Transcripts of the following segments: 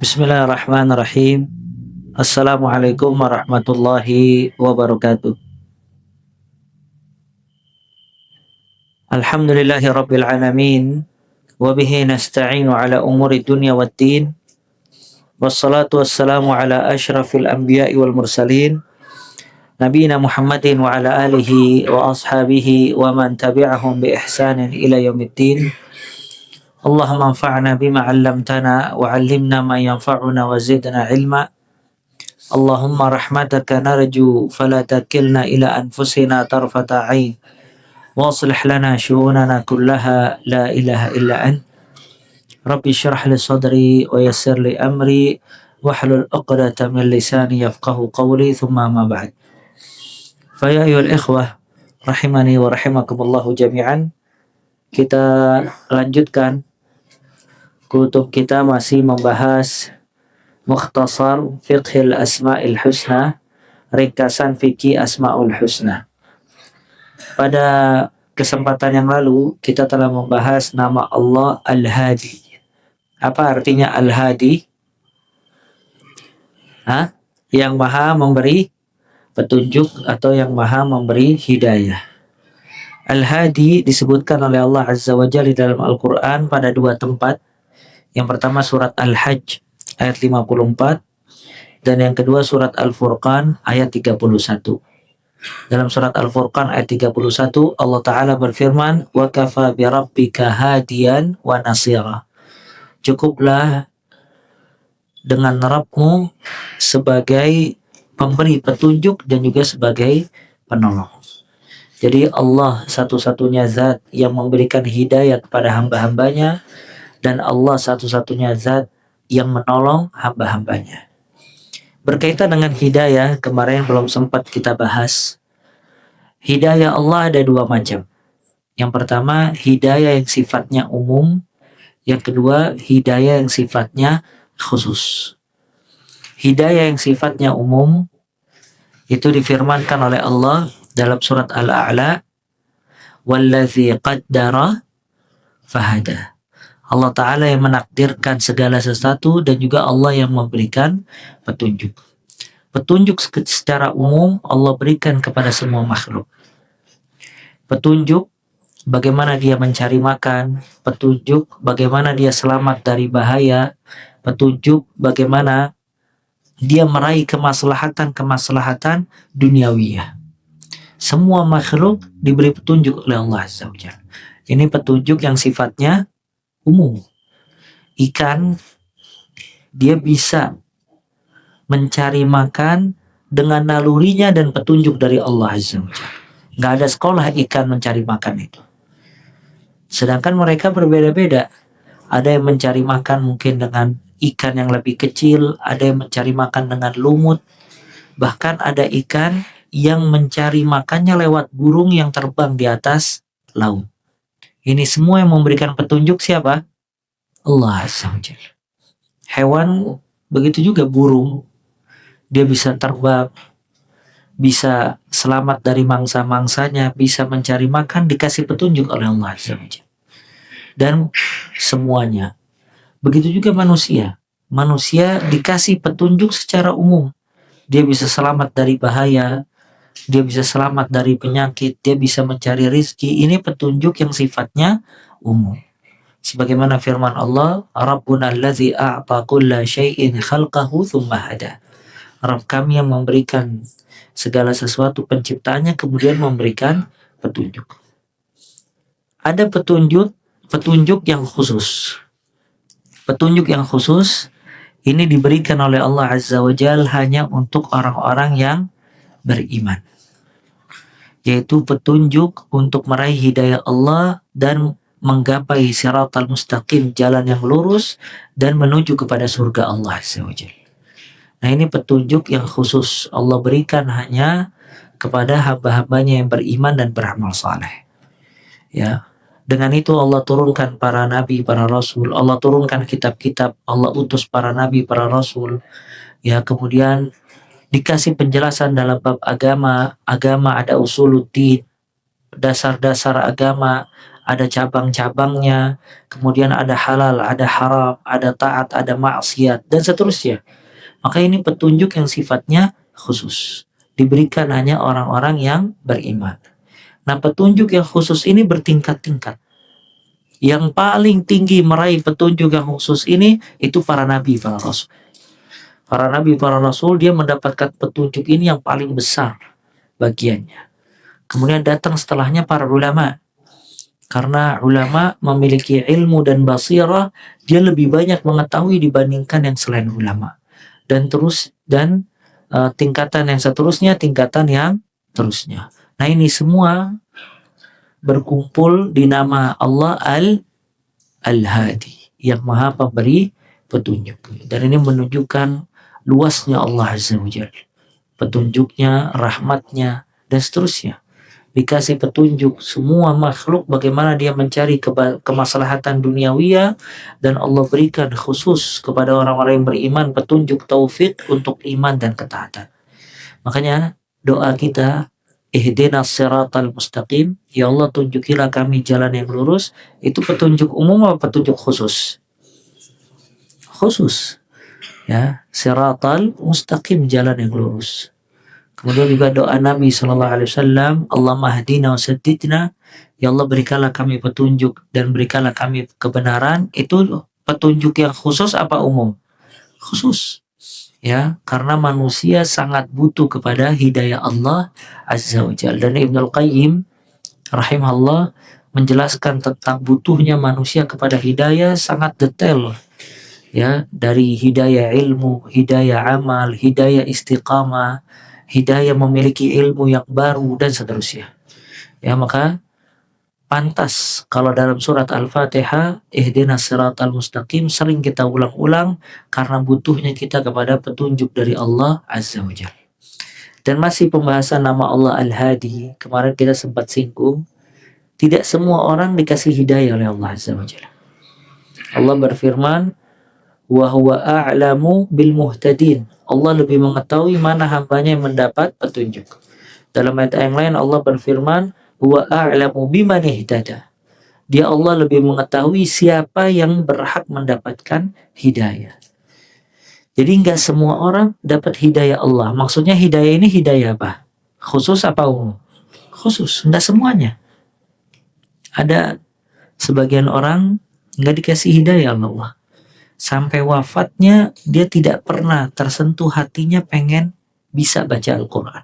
Bismillahirrahmanirrahim. Assalamualaikum warahmatullahi wabarakatuh. Alhamdulillahi rabbil alamin. Wabihi nasta'inu ala umuri dunya waddin. Wassalatu wassalamu ala ashrafil anbiya'i wal mursalin. Nabiyina Muhammadin wa ala alihi wa ashabihi wa man tabi'ahum bi ihsanin ila yaumiddin. Allahumma anfa'na bima 'allamtana wa 'allimna ma yanfa'una wa zidna ilma. Allahumma rahmataka narju fala takilna ila anfusina tarfata ain wa aslih lana syu'unana kullaha la ilaha illa ant. Rabbi syrah li sadri wa yassir li amri wahlul 'uqdatam min lisani yafqahu qawli thumma ma ba'd. Fa ya ayyuhal ikhwah rahimani wa rahimakumullahu jami'an. Kita lanjutkan kutub kita masih membahas Mukhtasar Fiqhil Asma'il Husna, ringkasan fikih Asma'ul Husna. Pada kesempatan yang lalu kita telah membahas nama Allah Al-Hadi. Apa artinya Al-Hadi? Yang maha memberi petunjuk atau yang maha memberi hidayah. Al-Hadi disebutkan oleh Allah Azza wa Jalla dalam Al-Quran pada dua tempat. Yang pertama surat Al-Hajj ayat 54 dan yang kedua surat Al-Furqan ayat 31. Dalam surat Al-Furqan ayat 31 Allah Ta'ala berfirman, wa kafa bi rabbika hadiyan wa nasira. Cukuplah dengan Rabbmu sebagai pemberi petunjuk dan juga sebagai penolong. Jadi Allah satu-satunya zat yang memberikan hidayah kepada hamba-hambanya, dan Allah satu-satunya zat yang menolong hamba-hambanya. Berkaitan dengan hidayah, kemarin belum sempat kita bahas. Hidayah Allah ada dua macam. Yang pertama, hidayah yang sifatnya umum. Yang kedua, hidayah yang sifatnya khusus. Hidayah yang sifatnya umum itu difirmankan oleh Allah dalam surat Al-A'la, wallazi qaddara fahada. Allah Ta'ala yang menakdirkan segala sesuatu dan juga Allah yang memberikan petunjuk. Petunjuk secara umum Allah berikan kepada semua makhluk. Petunjuk bagaimana dia mencari makan, petunjuk bagaimana dia selamat dari bahaya, petunjuk bagaimana dia meraih kemaslahatan duniawiyah. Semua makhluk diberi petunjuk oleh Allah Azza wa Jalla. Ini petunjuk yang sifatnya umum. Ikan dia bisa mencari makan dengan nalurinya dan petunjuk dari Allah Azza wa Jalla. Nggak ada sekolah ikan mencari makan itu. Sedangkan mereka berbeda-beda. Ada yang mencari makan mungkin dengan ikan yang lebih kecil, ada yang mencari makan dengan lumut, bahkan ada ikan yang mencari makannya lewat burung yang terbang di atas laut. Ini semua yang memberikan petunjuk siapa? Allah Azza wa Jalla. Hewan begitu juga burung. Dia bisa terbang, bisa selamat dari mangsa-mangsanya, bisa mencari makan, dikasih petunjuk oleh Allah Azza wa Jalla. Dan semuanya. Begitu juga manusia. Manusia dikasih petunjuk secara umum. Dia bisa selamat dari bahaya, dia bisa selamat dari penyakit, dia bisa mencari rizki. Ini petunjuk yang sifatnya umum. Sebagaimana firman Allah, Rabbuna allazi a'ta kulla syai'in khalqahu thumma hada. Rabb kami yang memberikan segala sesuatu penciptanya kemudian memberikan petunjuk. Ada petunjuk yang khusus. Petunjuk yang khusus ini diberikan oleh Allah Azza wa Jalla hanya untuk orang-orang yang beriman. Yaitu petunjuk untuk meraih hidayah Allah dan menggapai siratal mustaqim, jalan yang lurus dan menuju kepada surga Allah Azza wa Jalla. Nah, ini petunjuk yang khusus Allah berikan hanya kepada hamba-hambanya yang beriman dan beramal saleh. Ya. Dengan itu Allah turunkan para nabi, para rasul, Allah turunkan kitab-kitab, Allah utus para nabi, para rasul. Ya, kemudian dikasih penjelasan dalam bab agama ada usuluddin, dasar-dasar agama, ada cabang-cabangnya, kemudian ada halal, ada haram, ada taat, ada maksiat, dan seterusnya. Maka ini petunjuk yang sifatnya khusus. Diberikan hanya orang-orang yang beriman. Nah, petunjuk yang khusus ini bertingkat-tingkat. Yang paling tinggi meraih petunjuk yang khusus ini, itu para nabi, para rasul. Para nabi, para rasul, dia mendapatkan petunjuk ini yang paling besar bagiannya. Kemudian datang setelahnya para ulama. Karena ulama memiliki ilmu dan basirah, dia lebih banyak mengetahui dibandingkan yang selain ulama. Dan tingkatan yang seterusnya, tingkatan yang terusnya. Nah, ini semua berkumpul di nama Allah Al-Hadi, yang maha pemberi petunjuk. Dan ini menunjukkan luasnya Allah Azza wa Jalla, petunjuknya, rahmatnya, dan seterusnya. Dikasih petunjuk semua makhluk bagaimana dia mencari kemaslahatan duniawiyah, dan Allah berikan khusus kepada orang-orang yang beriman petunjuk taufik untuk iman dan ketaatan. Makanya doa kita, ihdinas siratal mustaqim, ya Allah tunjukilah kami jalan yang lurus, itu petunjuk umum atau petunjuk khusus? Khusus. Ya, siratal mustaqim, jalan yang lurus. Kemudian juga doa Nabi SAW, Allahumma hdina wa saddidna, ya Allah berikanlah kami petunjuk dan berikanlah kami kebenaran. Itu petunjuk yang khusus apa umum? Khusus. Ya, karena manusia sangat butuh kepada hidayah Allah Azza wa Jalla. Dan Ibnul Qayyim rahimahullah menjelaskan tentang butuhnya manusia kepada hidayah sangat detail. Ya, dari hidayah ilmu, hidayah amal, hidayah istiqamah, hidayah memiliki ilmu yang baru, dan seterusnya. Ya, maka pantas kalau dalam surat Al-Fatihah, ihdinas siratal mustaqim, sering kita ulang-ulang karena butuhnya kita kepada petunjuk dari Allah Azza wa Jalla. Dan masih pembahasan nama Allah Al-Hadi, kemarin kita sempat singgung, tidak semua orang dikasih hidayah oleh Allah Azza wa Jalla. Allah berfirman, wa huwa a'lamu bil muhtadin. Allah lebih mengetahui mana hambanya yang mendapat petunjuk. Dalam ayat yang lain Allah berfirman, huwa a'lamu biman ihtada. Dia Allah lebih mengetahui siapa yang berhak mendapatkan hidayah. Jadi enggak semua orang dapat hidayah Allah. Maksudnya hidayah ini hidayah apa? Khusus apa umum? Khusus, enggak semuanya. Ada sebagian orang enggak dikasih hidayah Allah. Sampai wafatnya dia tidak pernah tersentuh hatinya pengen bisa baca Al-Quran.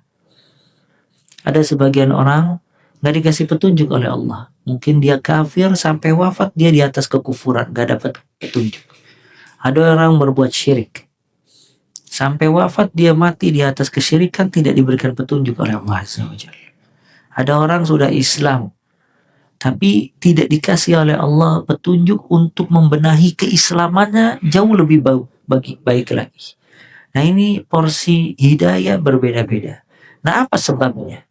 Ada sebagian orang gak dikasih petunjuk oleh Allah. Mungkin dia kafir sampai wafat dia di atas kekufuran, gak dapat petunjuk. Ada orang berbuat syirik, sampai wafat dia mati di atas kesyirikan, tidak diberikan petunjuk oleh Allah Azza wa Jalla. Ada orang sudah Islam, tapi tidak dikasih oleh Allah petunjuk untuk membenahi keislamannya jauh lebih baik lagi. Nah, ini porsi hidayah berbeda-beda. Nah, apa sebabnya?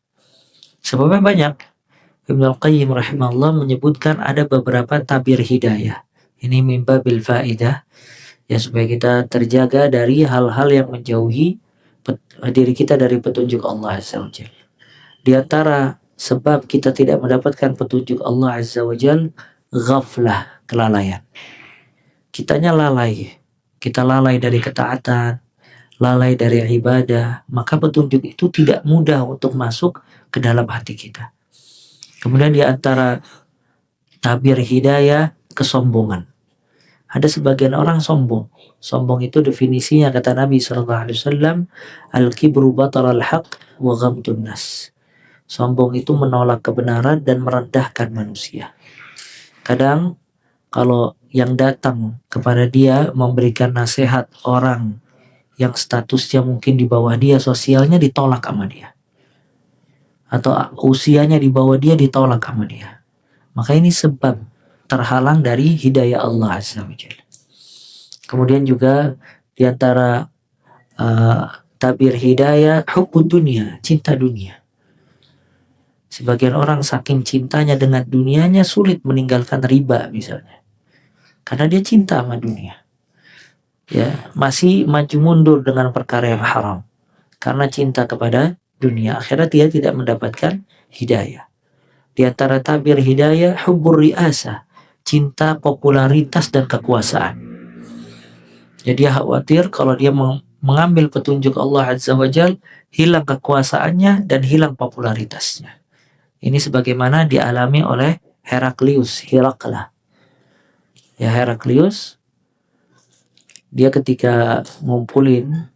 Sebabnya banyak. Ibnul Qayyim rahimahullah menyebutkan ada beberapa tabir hidayah. Ini min babil faidah, ya, supaya kita terjaga dari hal-hal yang menjauhi diri kita dari petunjuk Allah Azza wa Jalla. Di antara sebab kita tidak mendapatkan petunjuk Allah Azza wa Jalla, ghaflah, kelalaian. Kitanya lalai. Kita lalai dari ketaatan, lalai dari ibadah, maka petunjuk itu tidak mudah untuk masuk ke dalam hati kita. Kemudian di antara tabir hidayah, kesombongan. Ada sebagian orang sombong. Sombong itu definisinya kata Nabi SAW, al-kibru batal al-haq wa ghamtun nas. Sombong itu menolak kebenaran dan merendahkan manusia. Kadang kalau yang datang kepada dia memberikan nasihat orang yang statusnya mungkin di bawah dia, sosialnya ditolak sama dia, atau usianya di bawah dia ditolak sama dia, maka ini sebab terhalang dari hidayah Allah Azza wa Jalla. Kemudian juga di antara tabir hidayah, hubbud dunia, cinta dunia. Sebagian orang saking cintanya dengan dunianya sulit meninggalkan riba misalnya, karena dia cinta sama dunia. Ya, masih maju mundur dengan perkara yang haram karena cinta kepada dunia. Akhirnya dia tidak mendapatkan hidayah. Di antara tabir hidayah, hubbur riasah, cinta popularitas dan kekuasaan. Jadi dia khawatir kalau dia mengambil petunjuk Allah Azza wa Jal, hilang kekuasaannya dan hilang popularitasnya. Ini sebagaimana dialami oleh Herakla. Ya, Heraklius, dia ketika ngumpulin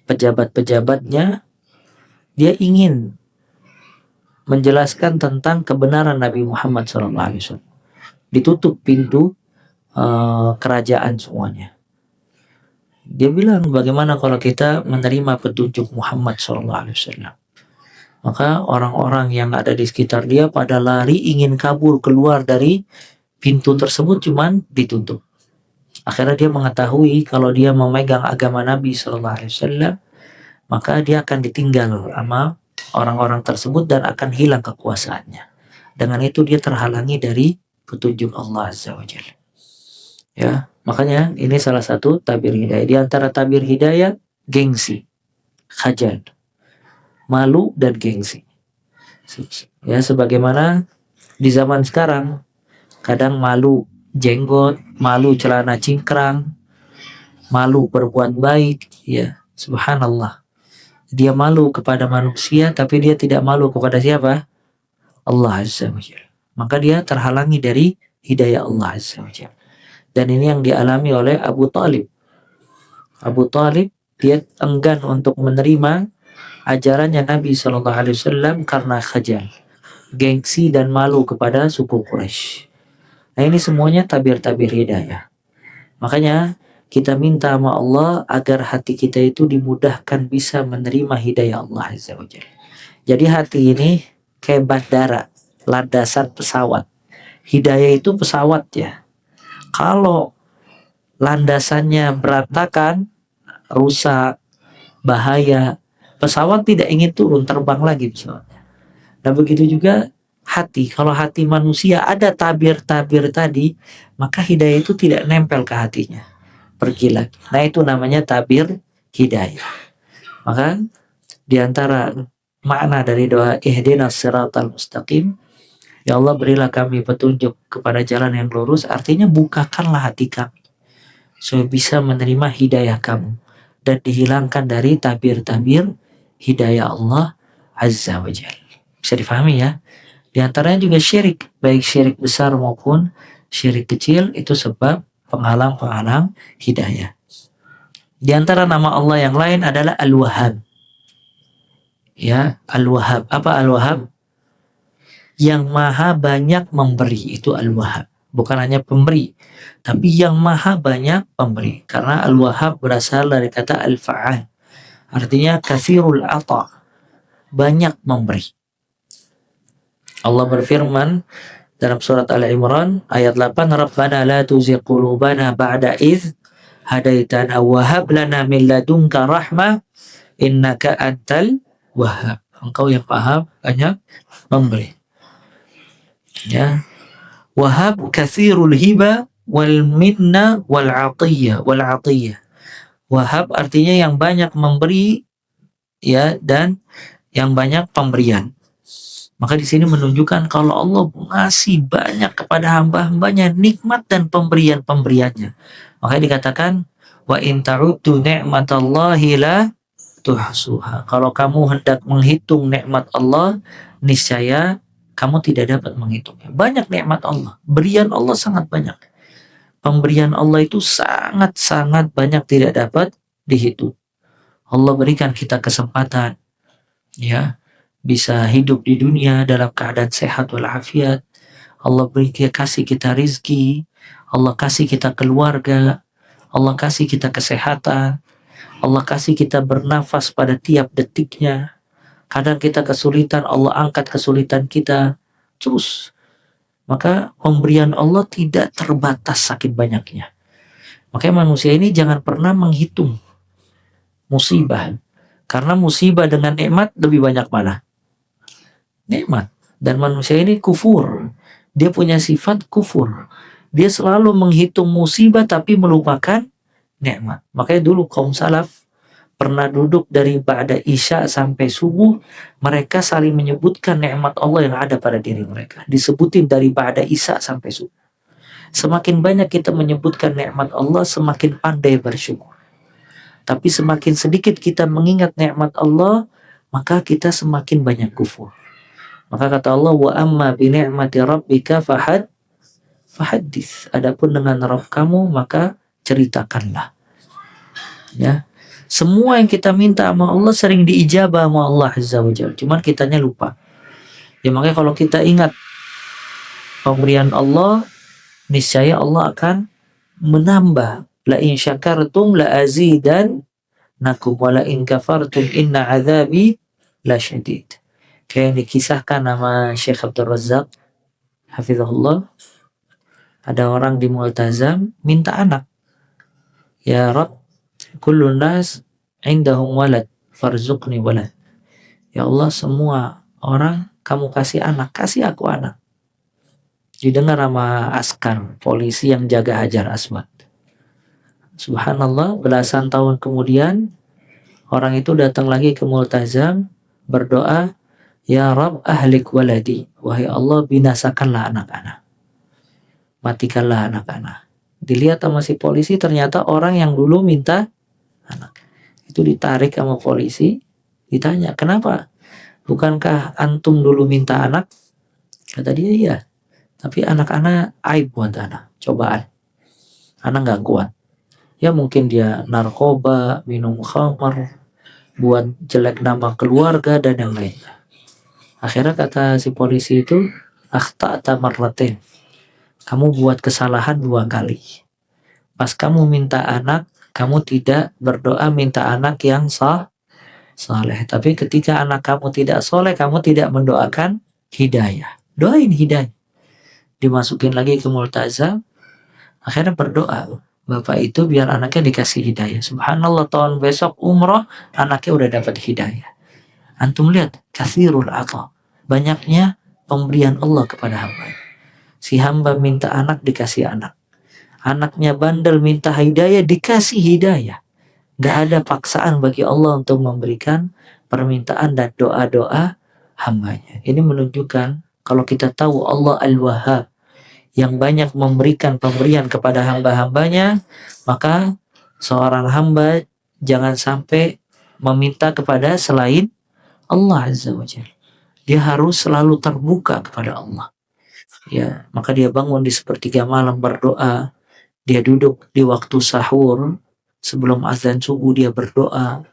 pejabat-pejabatnya, dia ingin menjelaskan tentang kebenaran Nabi Muhammad SAW. Ditutup pintu kerajaan semuanya. Dia bilang, bagaimana kalau kita menerima petunjuk Muhammad SAW? Maka orang-orang yang ada di sekitar dia pada lari ingin kabur keluar dari pintu tersebut, cuman ditutup. Akhirnya dia mengetahui kalau dia memegang agama Nabi SAW, maka dia akan ditinggal sama orang-orang tersebut dan akan hilang kekuasaannya. Dengan itu dia terhalangi dari petunjuk Allah Azza wa Jalla. Ya, makanya ini salah satu tabir hidayah. Di antara tabir hidayah, gengsi, khajal, malu dan gengsi. Ya, sebagaimana di zaman sekarang kadang malu jenggot, malu celana cingkrang, malu berbuat baik, ya, subhanallah. Dia malu kepada manusia tapi dia tidak malu kepada siapa? Allah Azza wa Jalla. Maka dia terhalangi dari hidayah Allah Azza wa Jalla. Dan ini yang dialami oleh Abu Talib. Abu Talib dia enggan untuk menerima ajarannya Nabi SAW karena khajal, gengsi dan malu kepada suku Quraisy. Nah, ini semuanya tabir-tabir hidayah. Makanya kita minta sama Allah agar hati kita itu dimudahkan bisa menerima hidayah Allah Azza wa Jalla. Jadi hati ini kayak bandara, landasan pesawat. Hidayah itu pesawat ya. Kalau landasannya berantakan, rusak, bahaya, pesawat tidak ingin turun, terbang lagi pesawatnya. Nah begitu juga hati. Kalau hati manusia ada tabir-tabir tadi, maka hidayah itu tidak nempel ke hatinya, pergi lagi. Nah itu namanya tabir hidayah. Maka diantara makna dari doa ihdinas siratal mustaqim, ya Allah berilah kami petunjuk kepada jalan yang lurus, artinya bukakanlah hati kami supaya bisa menerima hidayah kamu dan dihilangkan dari tabir-tabir hidayah Allah Azza wa Jalla. Bisa difahami ya? Di antaranya juga syirik, baik syirik besar maupun syirik kecil, itu sebab penghalang-penghalang hidayah. Di antara nama Allah yang lain adalah Al-Wahhab. Ya, Al-Wahhab. Apa Al-Wahhab? Yang maha banyak memberi, itu Al-Wahhab. Bukan hanya pemberi, tapi yang maha banyak pemberi. Karena Al-Wahhab berasal dari kata Al-Fa'al. Artinya kathirul ata, banyak memberi. Allah berfirman dalam surat Al-Imran ayat 8, Rabbana la tuzigh qulubana ba'da idh hadaitana wa hab lana min ladunka rahmah innaka antal wahhab. Engkau yang maha banyak memberi. Ya. Wahab kathirul hiba wal minna wal atiyah. Wahab artinya yang banyak memberi, ya, dan yang banyak pemberian. Maka di sini menunjukkan kalau Allah ngasih banyak kepada hamba-hambanya nikmat dan pemberian-pemberiannya. Makanya dikatakan wa in ta'uddu ni'matallahi la tuhsuha. Kalau kamu hendak menghitung nikmat Allah, niscaya kamu tidak dapat menghitungnya. Banyak nikmat Allah, berian Allah sangat banyak. Pemberian Allah itu sangat-sangat banyak, tidak dapat dihitung. Allah berikan kita kesempatan, ya, bisa hidup di dunia dalam keadaan sehat walafiat. Allah kasih kita rizki, Allah kasih kita keluarga, Allah kasih kita kesehatan, Allah kasih kita bernafas pada tiap detiknya. Kadang kita kesulitan, Allah angkat kesulitan kita terus. Maka pemberian Allah tidak terbatas saking banyaknya. Makanya manusia ini jangan pernah menghitung musibah. Karena musibah dengan nikmat lebih banyak mana? Nikmat. Dan manusia ini kufur. Dia punya sifat kufur. Dia selalu menghitung musibah tapi melupakan nikmat. Makanya dulu kaum salaf pernah duduk dari ba'da isya sampai subuh, mereka saling menyebutkan nikmat Allah yang ada pada diri mereka. Disebutin dari ba'da isya sampai subuh. Semakin banyak kita menyebutkan nikmat Allah, semakin pandai bersyukur. Tapi semakin sedikit kita mengingat nikmat Allah, maka kita semakin banyak kufur. Maka kata Allah, wa amma bi ni'mati rabbika fahaddits. Adapun dengan Rabb kamu, maka ceritakanlah. Ya. Semua yang kita minta sama Allah sering diijabah sama Allah Azza wa Jalla. Cuman kitanya lupa. Ya makanya kalau kita ingat pemberian Allah, niscaya Allah akan menambah. La in syakartum la azidannakum wa la in kafartum inna azabi lasyadid. Kayak yang dikisahkan nama Syekh Abdul Razak hafizahullah. Ada orang di Mu'tazam minta anak. Ya Rabb, kullun nas indahum walad farzuqni walad. Ya Allah, semua orang kamu kasih anak, kasih aku anak. Didengar sama askar polisi yang jaga Hajar Aswad. Subhanallah, belasan tahun kemudian orang itu datang lagi ke Multazam berdoa, ya Rabb ahlik waladi, wahai Allah binasakanlah anak-anak, matikanlah anak-anak. Dilihat sama si polisi, ternyata orang yang dulu minta anak itu ditarik sama polisi, ditanya, kenapa? Bukankah antum dulu minta anak? Kata dia, iya. Tapi anak-anak aib buat anak, cobaan. Anak gak kuat. Ya mungkin dia narkoba, minum khamar, buat jelek nama keluarga dan yang lainnya. Akhirnya kata si polisi itu, akhta'ta marratain. Kamu buat kesalahan 2 kali. Pas kamu minta anak, kamu tidak berdoa minta anak yang saleh. Tapi ketika anak kamu tidak soleh, kamu tidak mendoakan hidayah. Doain hidayah. Dimasukin lagi ke Multazam, akhirnya berdoa, bapak itu biar anaknya dikasih hidayah. Subhanallah, tahun besok umroh, anaknya udah dapat hidayah. Antum lihat, katsirul ata, banyaknya pemberian Allah kepada hamba. Si hamba minta anak, dikasih anak. Anaknya bandel minta hidayah, dikasih hidayah. Gak ada paksaan bagi Allah untuk memberikan permintaan dan doa-doa hambanya. Ini menunjukkan kalau kita tahu Allah Al-Wahhab yang banyak memberikan pemberian kepada hamba-hambanya, maka seorang hamba jangan sampai meminta kepada selain Allah Azza wa Jalla. Dia harus selalu terbuka kepada Allah. Ya, maka dia bangun di sepertiga malam berdoa. Dia duduk di waktu sahur sebelum azan subuh, dia berdoa.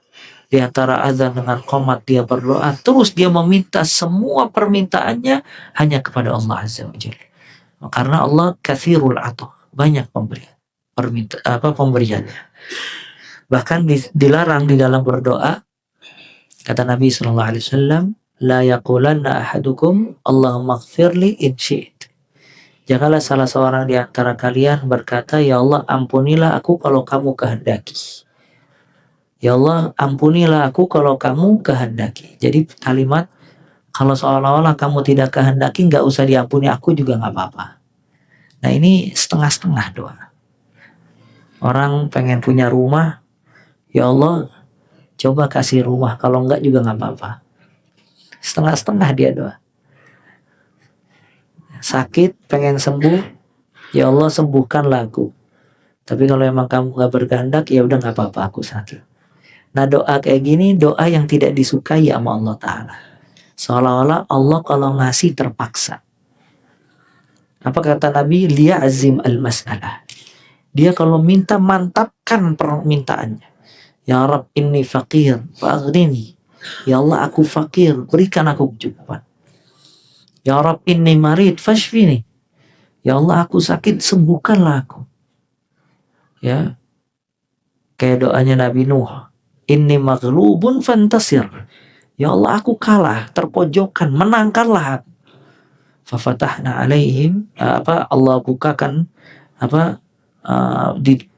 Di antara azan dengan qomat dia berdoa. Terus dia meminta semua permintaannya hanya kepada Allah Azza wa Jalla. Karena Allah katsirul ata, banyak pemberiannya. Bahkan dilarang di dalam berdoa, kata Nabi SAW, la yaqulanna ahadukum Allahumma ighfirli in syi'ta. Janganlah salah seorang di antara kalian berkata, ya Allah ampunilah aku kalau kamu kehendaki. Ya Allah ampunilah aku kalau kamu kehendaki. Jadi kalimat kalau seolah-olah kamu tidak kehendaki, gak usah diampuni aku juga gak apa-apa. Nah ini setengah-setengah doa. Orang pengen punya rumah, ya Allah coba kasih rumah, kalau enggak juga gak apa-apa. Setengah-setengah dia doa. Sakit, pengen sembuh, ya Allah sembuhkanlah aku. Tapi kalau emang kamu gak berkehendak, ya udah gak apa-apa aku sakit. Nah doa kayak gini, doa yang tidak disukai sama Allah Ta'ala. Seolah-olah Allah kalau ngasih terpaksa. Apa kata Nabi? Liya'zim al-mas'alah. Dia kalau minta, mantapkan permintaannya. Ya Rabb inni faqir fa'aghnini. Ya Allah aku fakir, berikan aku kecukupan. Ya Rabb inni marid fashfini. Ya Allah aku sakit, sembuhkanlah aku. Ya. Kayak doanya Nabi Nuh. Inni maghlubun fantasir. Ya Allah aku kalah, terpojokkan, menangkanlah aku. Fafatahna alaihim, Allah bukakan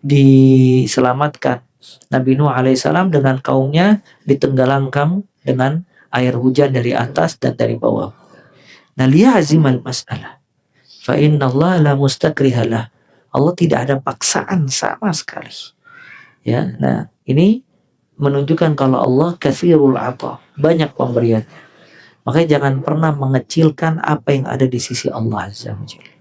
diselamatkan Nabi Nuh alaihissalam dengan kaumnya, ditenggelamkan dengan air hujan dari atas dan dari bawah. Nah, liyazimal mas'alah. Fa innallaha la mustakrihalah. Allah tidak ada paksaan sama sekali. Ya, nah ini menunjukkan kalau Allah katsirul ata, banyak pemberian. Makanya jangan pernah mengecilkan apa yang ada di sisi Allah Azza wa Jalla.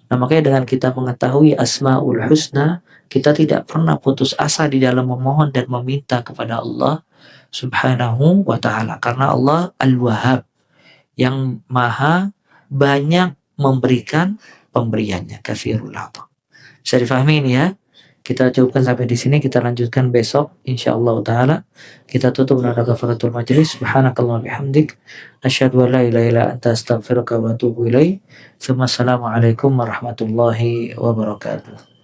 Nah, makanya dengan kita mengetahui Asmaul Husna, kita tidak pernah putus asa di dalam memohon dan meminta kepada Allah Subhanahu wa taala, karena Allah Al-Wahhab yang maha banyak memberikan pemberiannya, kafirul ata. Bisa difahami ini ya. Kita cukupkan sampai di sini, kita lanjutkan besok insyaallah taala. Kita tutup dengan kafaratul majlis. Subhanakallah bihamdik asyhadu an la ilaha illa anta astaghfiruka wa atubu ilaik. Assalamualaikum warahmatullahi wabarakatuh.